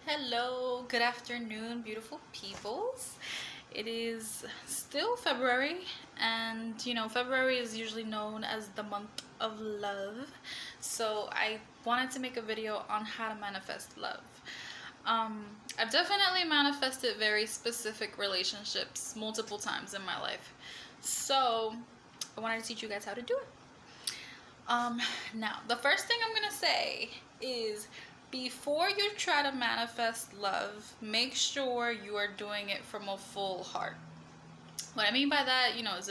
Hello, good afternoon, beautiful peoples. It is still February, and February is usually known as the month of love. So, I wanted to make a video on how to manifest love. I've definitely manifested very specific relationships multiple times in my life. So, I wanted to teach you guys how to do it. Now, the first thing I'm gonna say is before you try to manifest love, make sure you are doing it from a full heart. What I mean by that, is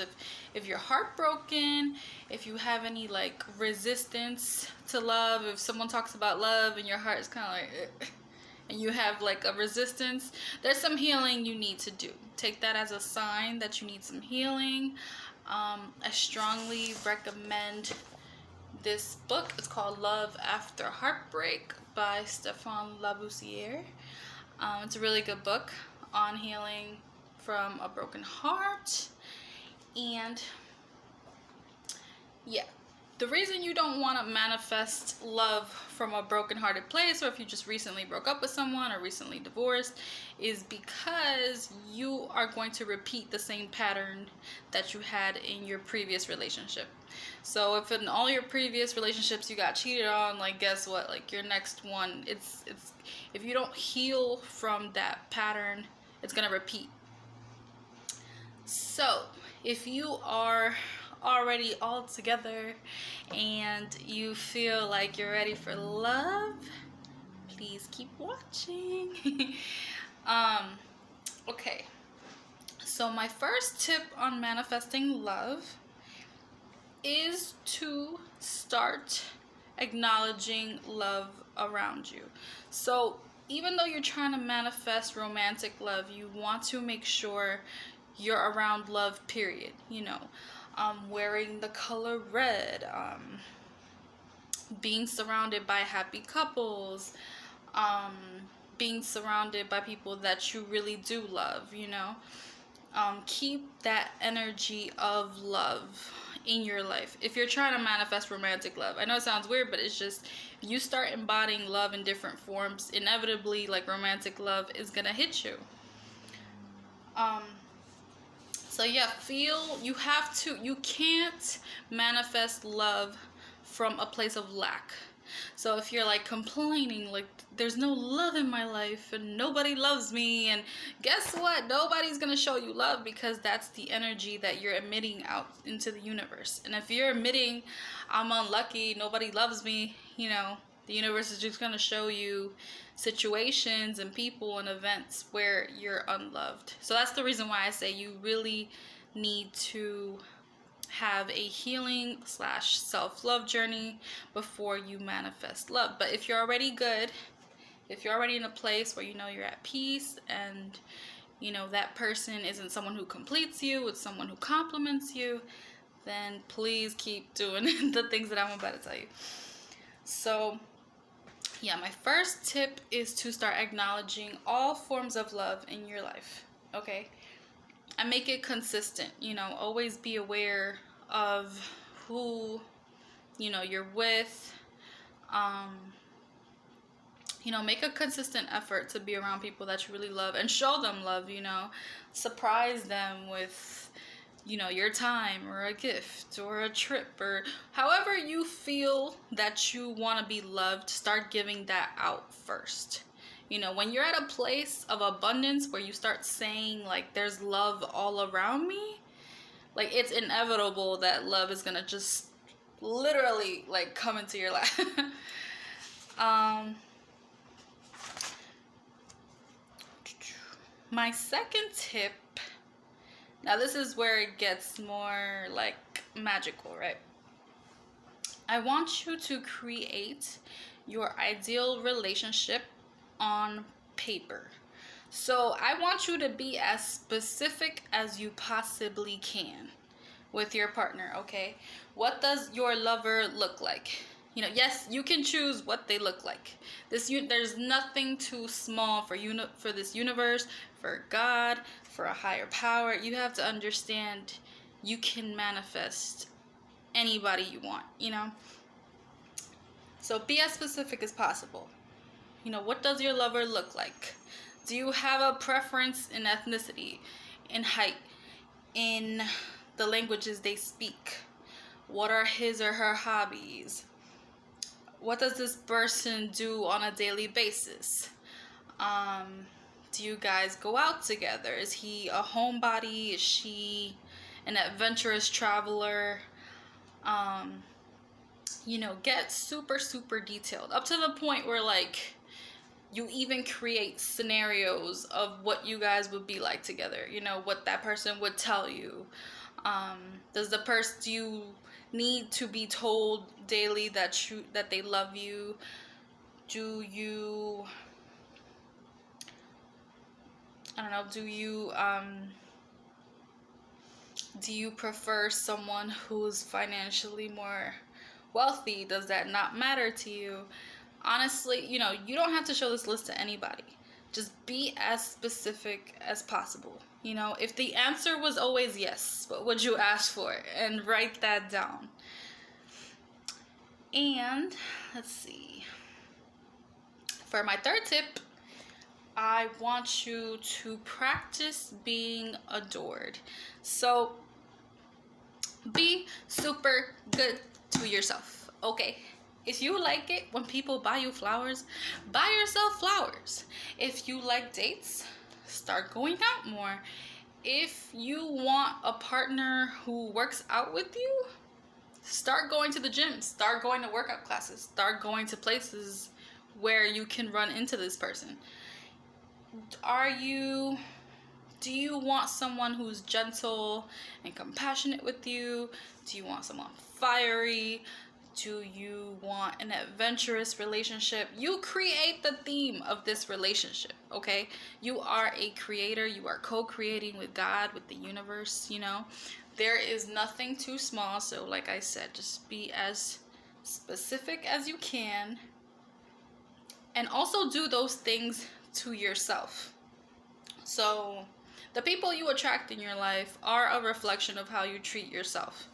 if you're heartbroken, if you have any like resistance to love, if someone talks about love and your heart is kind of like and you have like a resistance, there's some healing you need to do. Take that as a sign that you need some healing. I strongly recommend this book. It's called Love After Heartbreak by Stéphane Laboussière. It's a really good book on healing from a broken heart. And yeah, the reason you don't want to manifest love from a broken-hearted place, or if you just recently broke up with someone or recently divorced, is because you are going to repeat the same pattern that you had in your previous relationship. So if in all your previous relationships you got cheated on, like guess what? Like your next one, it's if you don't heal from that pattern, it's gonna repeat. So if you are already all together and you feel like you're ready for love, please keep watching. Okay, so my first tip on manifesting love is to start acknowledging love around you. So even though you're trying to manifest romantic love, you want to make sure you're around love, period. Wearing the color red, being surrounded by happy couples, being surrounded by people that you really do love, keep that energy of love in your life. If you're trying to manifest romantic love, I know it sounds weird, but it's just you start embodying love in different forms, inevitably like romantic love is gonna hit you. So yeah, you can't manifest love from a place of lack. So if you're like complaining, like there's no love in my life and nobody loves me, and guess what? Nobody's gonna show you love because that's the energy that you're emitting out into the universe. And if you're emitting, I'm unlucky, nobody loves me, the universe is just gonna show you situations and people and events where you're unloved. So that's the reason why I say you really need to have a healing / self-love journey before you manifest love. But if you're already good, if you're already in a place where you're at peace and that person isn't someone who completes you, it's someone who compliments you, then please keep doing the things that I'm about to tell you. So yeah, my first tip is to start acknowledging all forms of love in your life, okay? And make it consistent, always be aware of who, you're with. Make a consistent effort to be around people that you really love and show them love, surprise them with your time or a gift or a trip or however you feel that you want to be loved. Start giving that out first. When you're at a place of abundance where you start saying like there's love all around me, like it's inevitable that love is gonna just literally like come into your life. My second tip, now this is where it gets more like magical, right? I want you to create your ideal relationship on paper. So I want you to be as specific as you possibly can with your partner, okay? What does your lover look like? Yes, you can choose what they look like. There's nothing too small for this universe, for God, for a higher power. You have to understand you can manifest anybody you want, So be as specific as possible. What does your lover look like? Do you have a preference in ethnicity, in height, in the languages they speak? What are his or her hobbies? What does this person do on a daily basis? Do you guys go out together? Is he a homebody? Is she an adventurous traveler? Get super, super detailed, up to the point where like you even create scenarios of what you guys would be like together. What that person would tell you. Do you need to be told daily that they love you? Do you, I don't know, do you prefer someone who's financially more wealthy? Does that not matter to you? Honestly, you don't have to show this list to anybody. Just be as specific as possible. If the answer was always yes, what would you ask for? And write that down. And let's see. For my third tip, I want you to practice being adored. So be super good to yourself, okay? If you like it when people buy you flowers, buy yourself flowers. If you like dates, start going out more. If you want a partner who works out with you, start going to the gym, start going to workout classes, start going to places where you can run into this person. Do you want someone who's gentle and compassionate with you? Do you want someone fiery? Do you want an adventurous relationship? You create the theme of this relationship, okay? You are a creator. You are co-creating with God, with the universe, There is nothing too small. So like I said, just be as specific as you can. And also do those things to yourself. So the people you attract in your life are a reflection of how you treat yourself.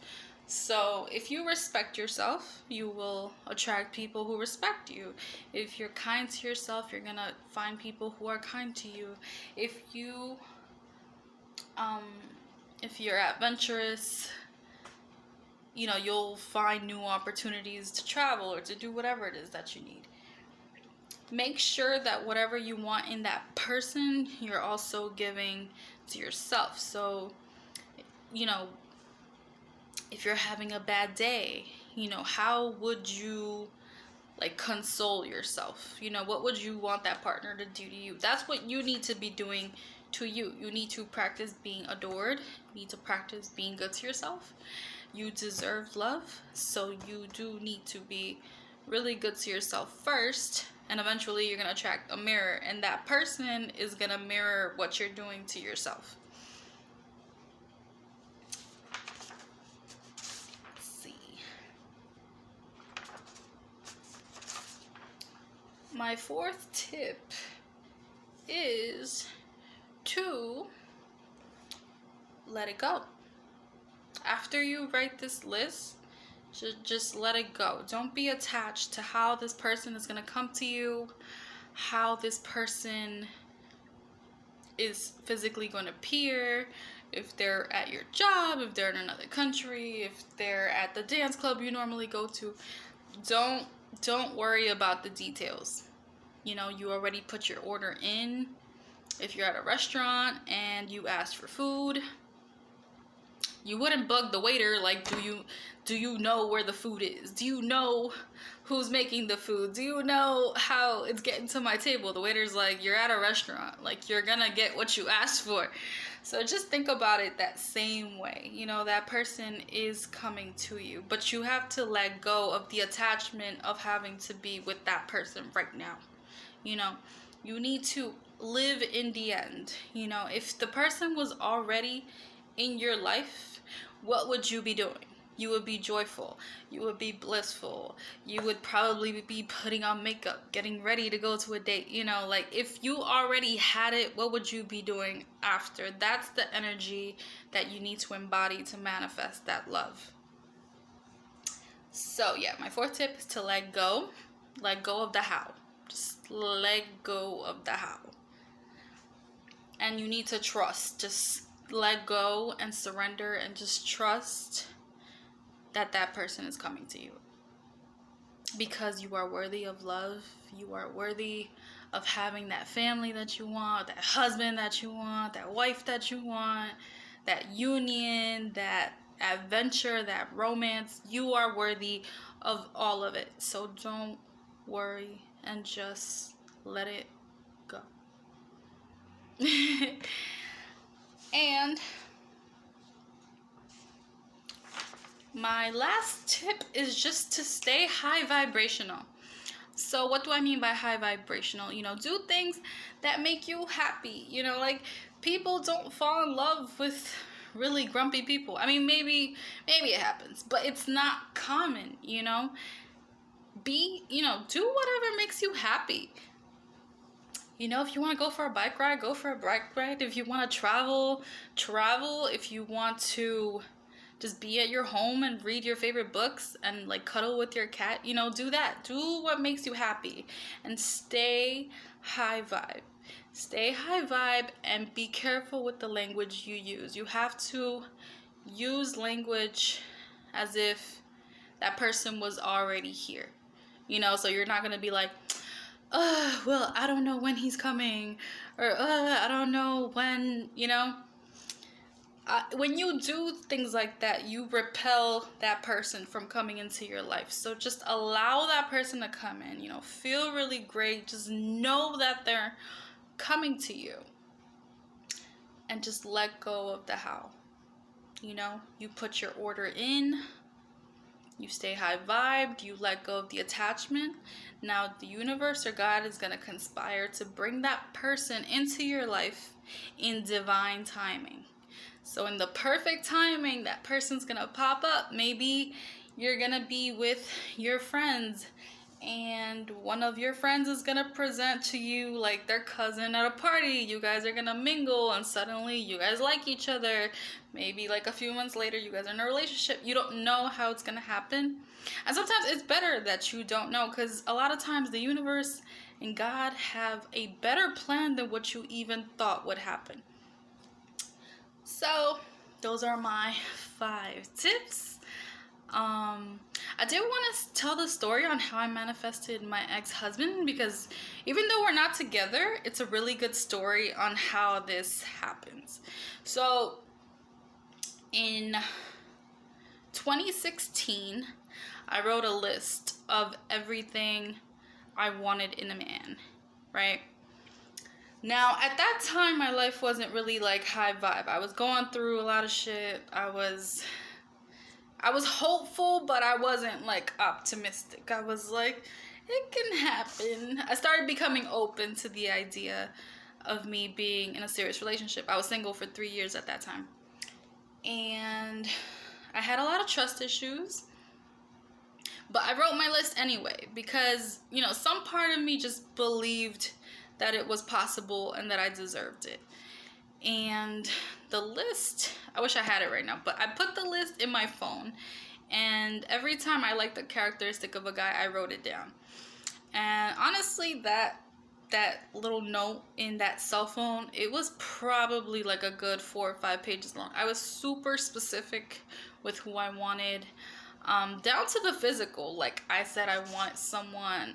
So if you respect yourself, you will attract people who respect you. If you're kind to yourself, you're gonna find people who are kind to you. If you're adventurous, you'll find new opportunities to travel or to do whatever it is that you need. Make sure that whatever you want in that person, you're also giving to yourself. So, if you're having a bad day, how would you console yourself? What would you want that partner to do to you? That's what you need to be doing to you. You need to practice being adored. You need to practice being good to yourself. You deserve love, so you do need to be really good to yourself first, and eventually you're going to attract a mirror, and that person is going to mirror what you're doing to yourself. Let's see. My fourth tip is to let it go. After you write this list, just let it go. Don't be attached to how this person is going to come to you, how this person is physically going to appear, if they're at your job, if they're in another country, if they're at the dance club you normally go to. Don't worry about the details. You already put your order in. If you're at a restaurant and you ask for food, you wouldn't bug the waiter like, do you know where the food is? Do you know who's making the food? Do you know how it's getting to my table? The waiter's like, you're at a restaurant. Like, you're gonna get what you asked for. So just think about it that same way. That person is coming to you, but you have to let go of the attachment of having to be with that person right now. You need to live in the end. If the person was already in your life, what would you be doing? You would be joyful. You would be blissful. You would probably be putting on makeup, getting ready to go to a date. If you already had it, what would you be doing after? That's the energy that you need to embody to manifest that love. So yeah, my fourth tip is to let go. Let go of the how. Just let go of the how. And you need to trust. Just let go and surrender and just trust that that person is coming to you. Because you are worthy of love. You are worthy of having that family that you want, that husband that you want, that wife that you want, that union, that adventure, that romance. You are worthy of all of it. So don't worry and just let it go. And my last tip is just to stay high vibrational. So what do I mean by high vibrational? Do things that make you happy. Like, people don't fall in love with really grumpy people. I mean, maybe it happens, but it's not common. Do whatever makes you happy. If you want to go for a bike ride, go for a bike ride. If you want to travel. If you want to just be at your home and read your favorite books and like cuddle with your cat, do that. Do what makes you happy and stay high vibe. Stay high vibe and be careful with the language you use. You have to use language as if that person was already here. So you're not going to be like, well, I don't know when he's coming, or I don't know when, when you do things like that, you repel that person from coming into your life. So just allow that person to come in, feel really great. Just know that they're coming to you. And just let go of the how. You put your order in. You stay high vibed. You let go of the attachment. Now the universe or God is going to conspire to bring that person into your life in divine timing. So in the perfect timing, that person's going to pop up. Maybe you're going to be with your friends and one of your friends is going to present to you like their cousin at a party. You guys are going to mingle and suddenly you guys like each other. Maybe like a few months later, you guys are in a relationship. You don't know how it's going to happen. And sometimes it's better that you don't know, because a lot of times the universe and God have a better plan than what you even thought would happen. So those are my 5 tips. I did want to tell the story on how I manifested my ex-husband, because even though we're not together, it's a really good story on how this happens. So in 2016, I wrote a list of everything I wanted in a man, right? Now, at that time, my life wasn't really like high vibe. I was going through a lot of shit. I was hopeful, but I wasn't like optimistic. I was like, it can happen. I started becoming open to the idea of me being in a serious relationship. I was single for 3 years at that time. And I had a lot of trust issues. But I wrote my list anyway because, some part of me just believed that it was possible and that I deserved it. And the list, I wish I had it right now, but I put the list in my phone, and every time I liked the characteristic of a guy, I wrote it down. And honestly, that little note in that cell phone, it was probably like a good 4 or 5 pages long. I was super specific with who I wanted, down to the physical. Like I said, I wanted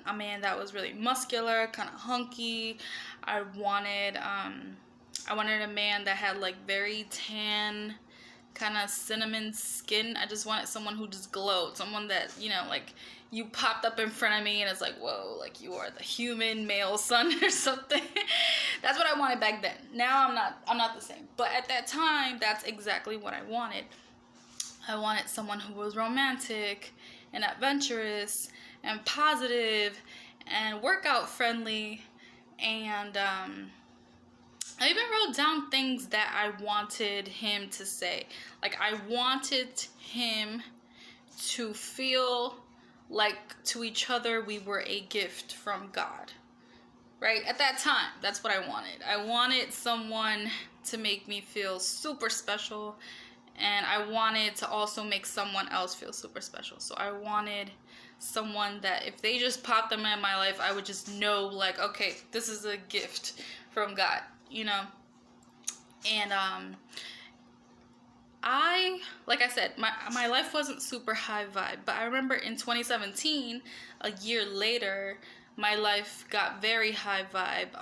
a man that was really muscular, kind of hunky. I wanted a man that had like very tan, kind of cinnamon skin. I just wanted someone who just glowed. Someone that, like you popped up in front of me and it's like, whoa, like you are the human male sun or something. That's what I wanted back then. Now I'm not the same. But at that time, that's exactly what I wanted. I wanted someone who was romantic and adventurous and positive and workout friendly. And I even wrote down things that I wanted him to say. Like I wanted him to feel like to each other we were a gift from God. Right? At that time, that's what I wanted. I wanted someone to make me feel super special And I wanted to also make someone else feel super special. So I wanted someone that if they just popped them in my life, I would just know, like, okay, this is a gift from God, you know? And like I said, my life wasn't super high vibe, but I remember in 2017, a year later, my life got very high vibe.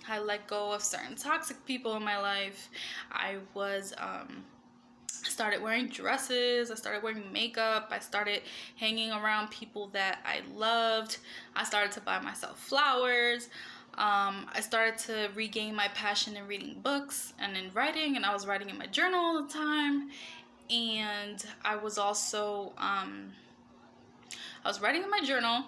I let go of certain toxic people in my life. I started wearing dresses. I started wearing makeup. I started hanging around people that I loved. I started to buy myself flowers. I started to regain my passion in reading books and in writing, and I was writing in my journal all the time. And I was also I was writing in my journal,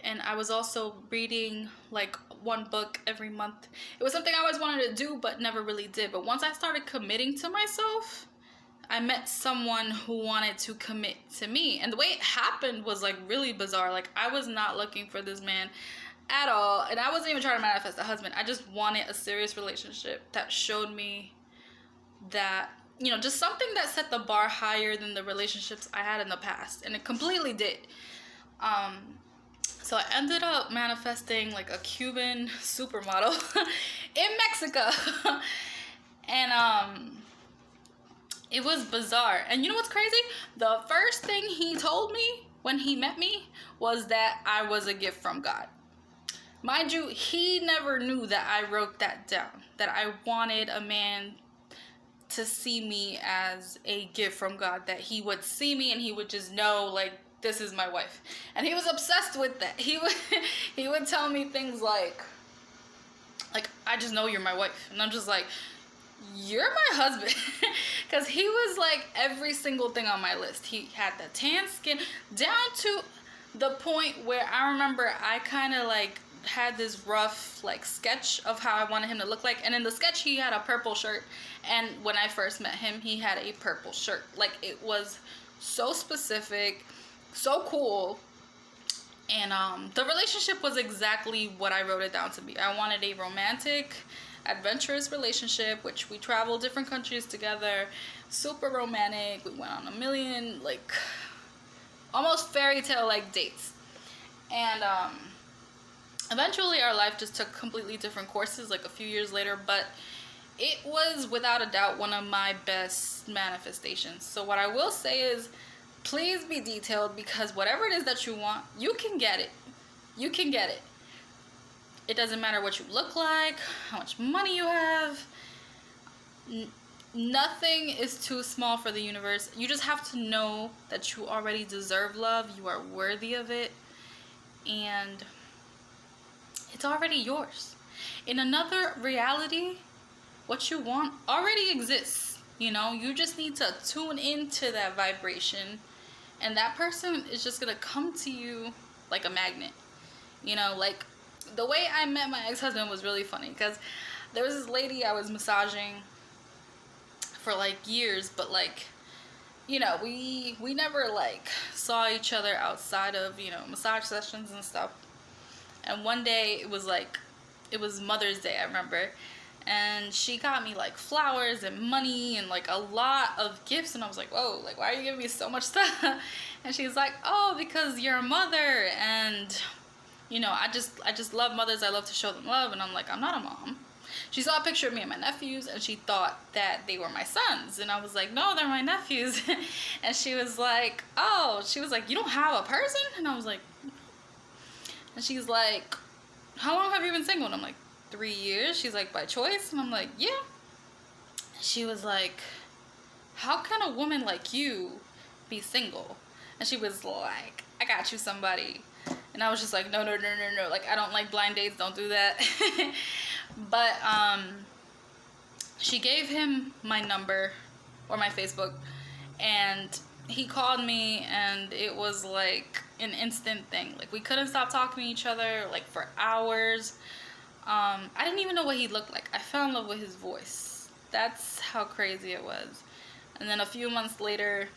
and I was also reading like one book every month. It was something I always wanted to do but never really did. But once I started committing to myself, I met someone who wanted to commit to me. And the way it happened was like really bizarre. Like, I was not looking for this man at all, and I wasn't even trying to manifest a husband. I just wanted a serious relationship that showed me that, you know, just something that set the bar higher than the relationships I had in the past, and it completely did. So I ended up manifesting like a Cuban supermodel in Mexico. And it was bizarre. And you know what's crazy? The first thing he told me when he met me was that I was a gift from God. Mind you, he never knew that I wrote that down, that I wanted a man to see me as a gift from God, that he would see me and he would just know, like, this is my wife. And he was obsessed with that. He would tell me things like, I just know you're my wife. And I'm just like, you're my husband. Because he was like every single thing on my list. He had the tan skin, down to the point where I remember I kind of like had this rough like sketch of how I wanted him to look like. And in the sketch, he had a purple shirt. And when I first met him, he had a purple shirt. Like, it was so specific, so cool. And the relationship was exactly what I wrote it down to be. I wanted a romantic, adventurous relationship, which we traveled different countries together, super romantic. We went on a million, like, almost fairy tale like dates. And eventually our life just took completely different courses, like a few years later, but it was without a doubt one of my best manifestations. So what I will say is, please be detailed, because whatever it is that you want, you can get it. You can get it. It doesn't matter what you look like, how much money you have. Nothing is too small for the universe. You just have to know that you already deserve love. You are worthy of it. And it's already yours. In another reality, what you want already exists. You know, you just need to tune into that vibration, and that person is just gonna come to you like a magnet. You know, like, the way I met my ex-husband was really funny, because there was this lady I was massaging for like years, but like, you know, we never like saw each other outside of, you know, massage sessions and stuff. And one day it was Mother's Day, I remember, and she got me like flowers and money and like a lot of gifts, and I was like, whoa, like, why are you giving me so much stuff? And she's like, oh, because you're a mother, and you know, I just love mothers. I love to show them love. And I'm like, I'm not a mom. She saw a picture of me and my nephews, and she thought that they were my sons. And I was like, no, they're my nephews. And she was like, oh, you don't have a person? And I was like, and she's like, how long have you been single? And I'm like, 3 years. She's like, by choice? And I'm like, yeah. She was like, how can a woman like you be single? And she was like, I got you somebody. And I was just like, no. Like, I don't like blind dates. Don't do that. But she gave him my number, or my Facebook, and he called me, and it was like an instant thing. Like, we couldn't stop talking to each other like for hours. I didn't even know what he looked like. I fell in love with his voice. That's how crazy it was. And then a few months later,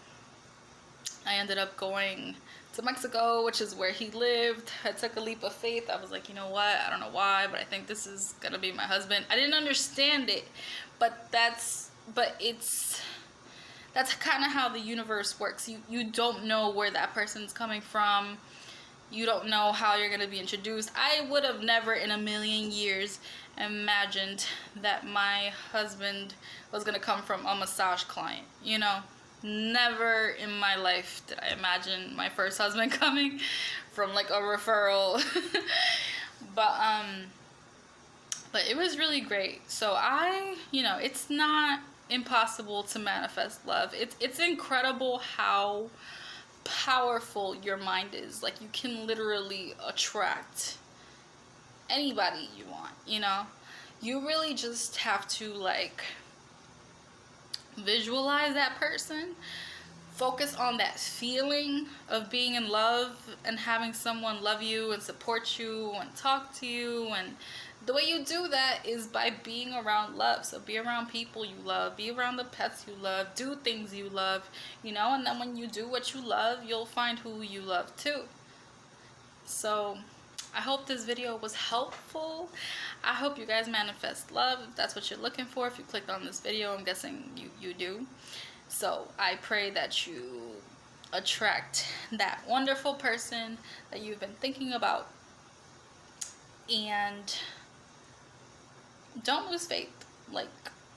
I ended up going to Mexico, which is where he lived. I took a leap of faith. I was like, you know what? I don't know why, but I think this is gonna be my husband. I didn't understand it, but that's kind of how the universe works. You don't know where that person's coming from. You don't know how you're going to be introduced. I would have never in a million years imagined that my husband was going to come from a massage client, you know. Never in my life did I imagine my first husband coming from like a referral. But it was really great. So it's not impossible to manifest love. It's incredible how powerful your mind is. Like, you can literally attract anybody you want, you know. You really just have to like visualize that person, focus on that feeling of being in love and having someone love you and support you and talk to you. And the way you do that is by being around love. So be around people you love, be around the pets you love, do things you love, you know. And then when you do what you love, you'll find who you love too. So I hope this video was helpful. I hope you guys manifest love if that's what you're looking for. If you clicked on this video, I'm guessing you do. So I pray that you attract that wonderful person that you've been thinking about. And don't lose faith. Like,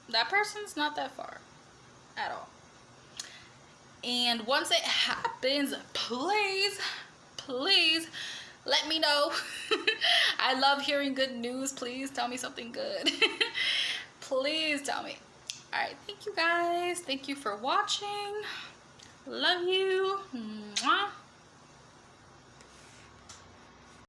that person's not that far at all. And once it happens, please let me know. I love hearing good news. Please tell me something good. Please tell me. All right, thank you guys. Thank you for watching. Love you. Mwah.